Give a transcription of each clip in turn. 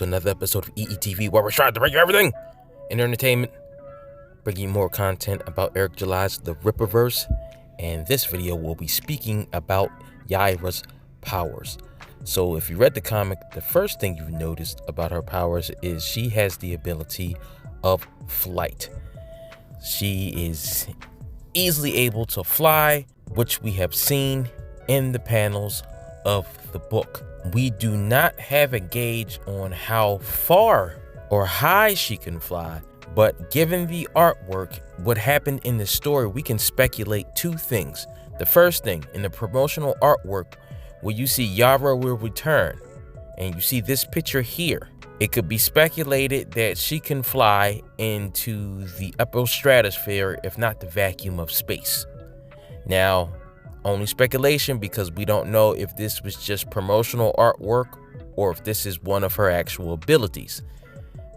to another episode of EETV, where we're trying to bring you everything in entertainment, bringing you more content about Yaira'S, the Rippaverse, and this video will be speaking about Yaira'S powers. So if you read the comic, the first thing you've noticed about her powers is she has the ability of flight. She is easily able to fly, which we have seen in the panels of the book. We do not have a gauge on how far or high she can fly, but given the artwork, what happened in the story, we can speculate two things. The first thing, in the promotional artwork, where you see Yara will return, and you see this picture here, it could be speculated that she can fly into the upper stratosphere, if not the vacuum of space. Now, only speculation, because we don't know if this was just promotional artwork or if this is one of her actual abilities.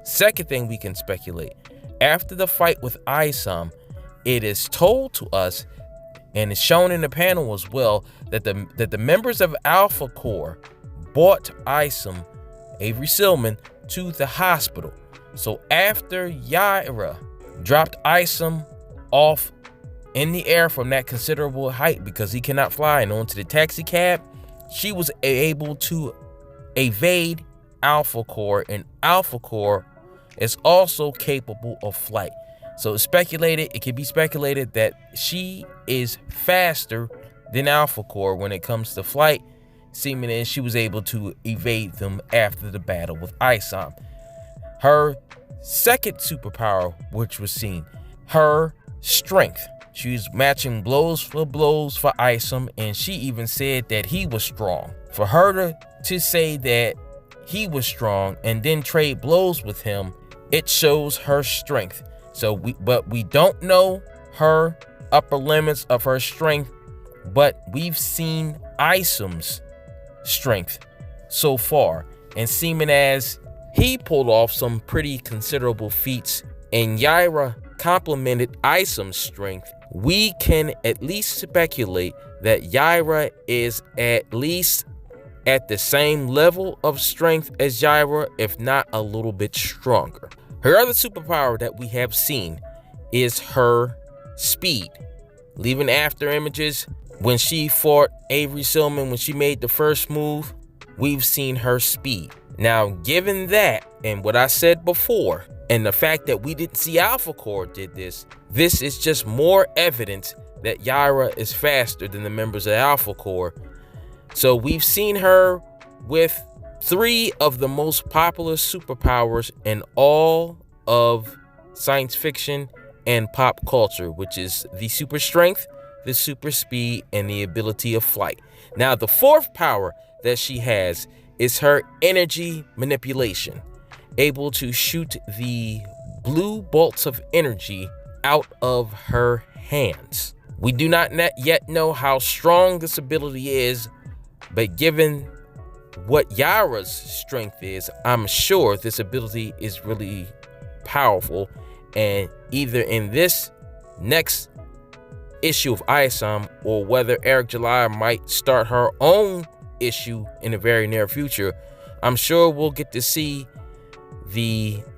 Second thing we can speculate, after the fight with Isom, it is told to us, and it's shown in the panel as well, that the members of Alpha Corps brought Isom, Avery Silman, to the hospital. So after Yaira dropped Isom off in the air from that considerable height because he cannot fly and onto the taxi cab, she was able to evade Alpha Corps, and Alpha Corps is also capable of flight. So it can be speculated that she is faster than Alpha Corps when it comes to flight, seeming as she was able to evade them after the battle with Isom. Her second superpower, which was seen, her strength. She's matching blows for Isom, and she even said that he was strong. For her to say that he was strong and then trade blows with him, it shows her strength. But we don't know her upper limits of her strength, but we've seen Isom's strength so far, and seeming as he pulled off some pretty considerable feats and Yaira complemented Isom's strength, we can at least speculate that Yaira is at least at the same level of strength as Yaira, if not a little bit stronger. Her other superpower that we have seen is her speed. Leaving after images, when she fought Avery Silman, when she made the first move, we've seen her speed. Now, given that, and what I said before, and the fact that we didn't see Alpha Corps did this is just more evidence that Yaira is faster than the members of Alpha Corps. So we've seen her with three of the most popular superpowers in all of science fiction and pop culture, which is the super strength, the super speed, and the ability of flight. Now, the fourth power that she has is her energy manipulation, able to shoot the blue bolts of energy out of her hands. We do not yet know how strong this ability is, but given what Yaira's strength is, I'm sure this ability is really powerful, and either in this next issue of Isom, or whether Yaira'S might start her own issue in the very near future, I'm sure we'll get to see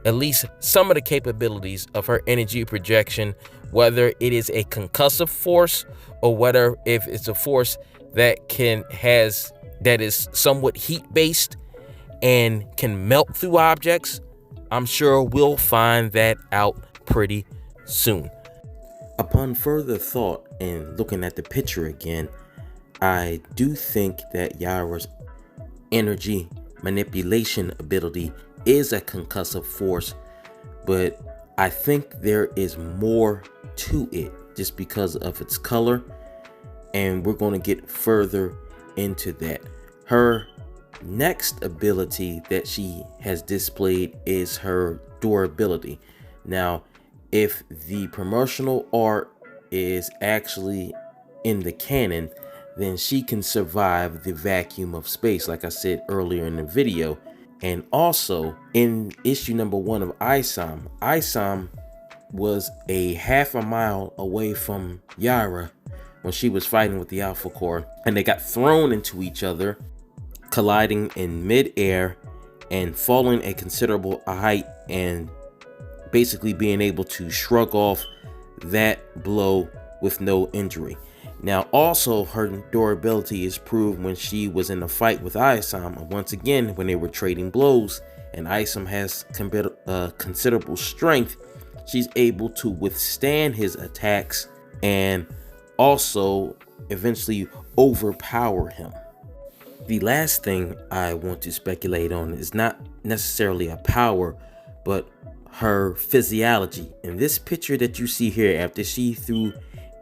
at least some of the capabilities of her energy projection, whether it is a concussive force or whether if it's a force that is somewhat heat based and can melt through objects. I'm sure we'll find that out pretty soon. Upon further thought and looking at the picture again, I do think that Yaira's energy manipulation ability is a concussive force, but I think there is more to it just because of its color, and we're going to get further into that. Her next ability that she has displayed is her durability. Now, if the promotional art is actually in the canon, then she can survive the vacuum of space, like I said earlier in the video. And also in issue number 1 of Isom was a half a mile away from Yaira when she was fighting with the Alpha Corps, and they got thrown into each other, colliding in midair, and falling a considerable height and basically being able to shrug off that blow with no injury. Now, also, her durability is proved when she was in a fight with Isom, once again, when they were trading blows, and Isom has considerable strength. She's able to withstand his attacks and also eventually overpower him. The last thing I want to speculate on is not necessarily a power, but her physiology. In this picture that you see here, after she threw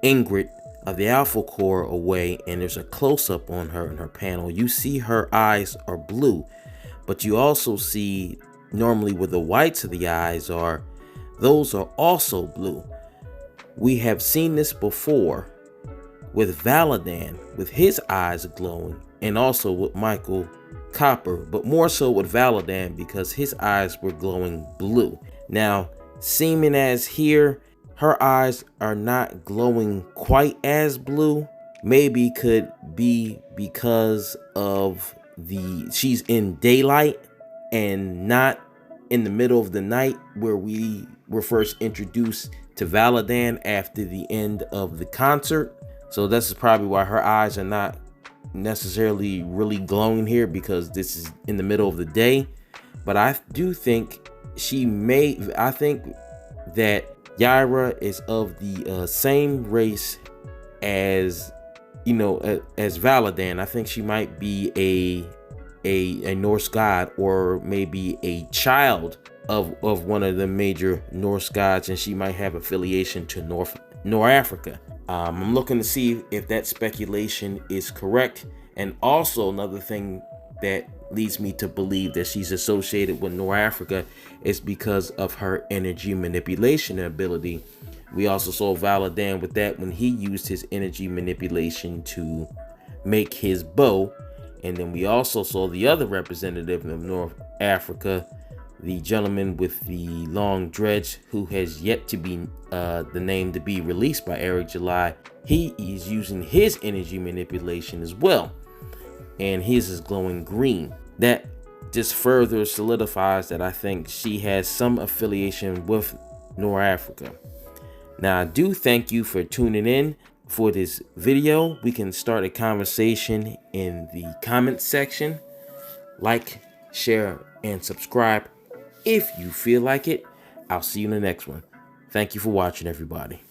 Ingrid of the Alpha Core away, and there's a close-up on her in her panel, you see her eyes are blue, but you also see normally where the whites of the eyes are, those are also blue. We have seen this before with Valadan, with his eyes glowing, and also with Michael Copper, but more so with Valadan because his eyes were glowing blue. Now, seeming as here, her eyes are not glowing quite as blue. Maybe could be because of she's in daylight and not in the middle of the night where we were first introduced to Valadan after the end of the concert. So this is probably why her eyes are not necessarily really glowing here, because this is in the middle of the day. But I do think I think that Yaira is of the same race as, as Valadan. I think she might be a Norse god, or maybe a child of one of the major Norse gods, and she might have affiliation to North Africa. I'm looking to see if that speculation is correct. And also another thing that leads me to believe that she's associated with North Africa is because of her energy manipulation ability. We also saw Valadan with that when he used his energy manipulation to make his bow. And then we also saw the other representative of North Africa, the gentleman with the long dreads, who has yet to be the name to be released by Eric July. He is using his energy manipulation as well, and his is glowing green. That just further solidifies that I think she has some affiliation with North Africa. Now, I do thank you for tuning in for this video. We can start a conversation in the comment section. Like, share, and subscribe if you feel like it. I'll see you in the next one. Thank you for watching, everybody.